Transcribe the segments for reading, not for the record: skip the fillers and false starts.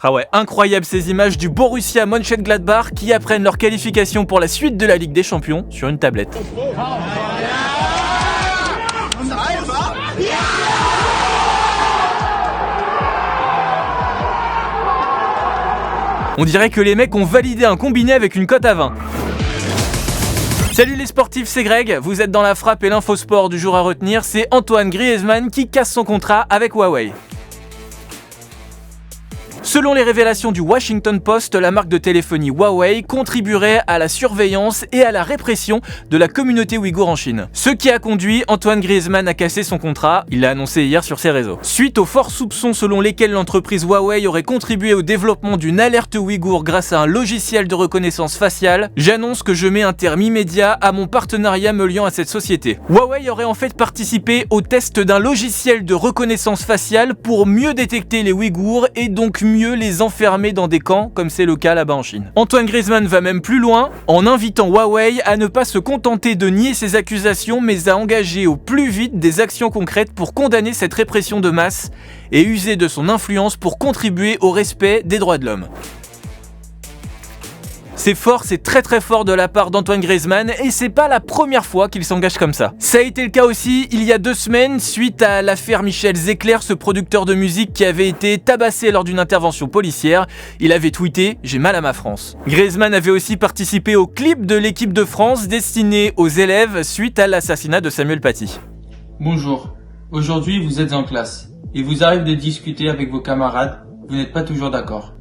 Ah ouais, incroyable ces images du Borussia Mönchengladbach qui apprennent leur qualification pour la suite de la Ligue des Champions sur une tablette. On dirait que les mecs ont validé un combiné avec une cote à 20. Salut les sportifs, c'est Greg, vous êtes dans la frappe et l'infosport du jour à retenir, c'est Antoine Griezmann qui casse son contrat avec Huawei. Selon les révélations du Washington Post, la marque de téléphonie Huawei contribuerait à la surveillance et à la répression de la communauté ouïghour en Chine. Ce qui a conduit Antoine Griezmann à casser son contrat, il l'a annoncé hier sur ses réseaux. Suite aux forts soupçons selon lesquels l'entreprise Huawei aurait contribué au développement d'une alerte ouïghour grâce à un logiciel de reconnaissance faciale, j'annonce que je mets un terme immédiat à mon partenariat me liant à cette société. Huawei aurait en fait participé au test d'un logiciel de reconnaissance faciale pour mieux détecter les Ouïghours et donc mieux les enfermer dans des camps comme c'est le cas là-bas en Chine. Antoine Griezmann va même plus loin en invitant Huawei à ne pas se contenter de nier ces accusations mais à engager au plus vite des actions concrètes pour condamner cette répression de masse et user de son influence pour contribuer au respect des droits de l'homme. C'est fort, c'est très fort de la part d'Antoine Griezmann et c'est pas la première fois qu'il s'engage comme ça. Ça a été le cas aussi il y a 2 semaines suite à l'affaire Michel Zecler, ce producteur de musique qui avait été tabassé lors d'une intervention policière. Il avait tweeté « J'ai mal à ma France ». Griezmann avait aussi participé au clip de l'équipe de France destiné aux élèves suite à l'assassinat de Samuel Paty. Bonjour, aujourd'hui vous êtes en classe. Il vous arrive de discuter avec vos camarades, vous n'êtes pas toujours d'accord.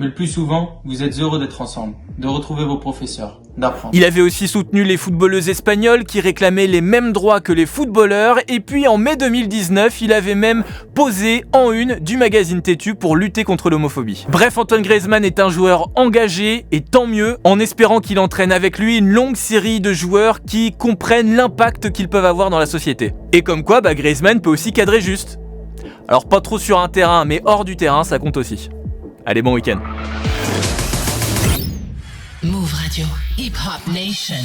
Mais le plus souvent, vous êtes heureux d'être ensemble, de retrouver vos professeurs, d'apprendre. Il avait aussi soutenu les footballeuses espagnoles qui réclamaient les mêmes droits que les footballeurs et puis en mai 2019, il avait même posé en une du magazine Têtu pour lutter contre l'homophobie. Bref, Antoine Griezmann est un joueur engagé et tant mieux, en espérant qu'il entraîne avec lui une longue série de joueurs qui comprennent l'impact qu'ils peuvent avoir dans la société. Et comme quoi, Griezmann peut aussi cadrer juste. Alors pas trop sur un terrain, mais hors du terrain, ça compte aussi. Allez, bon week-end. Move Radio, Hip Hop Nation.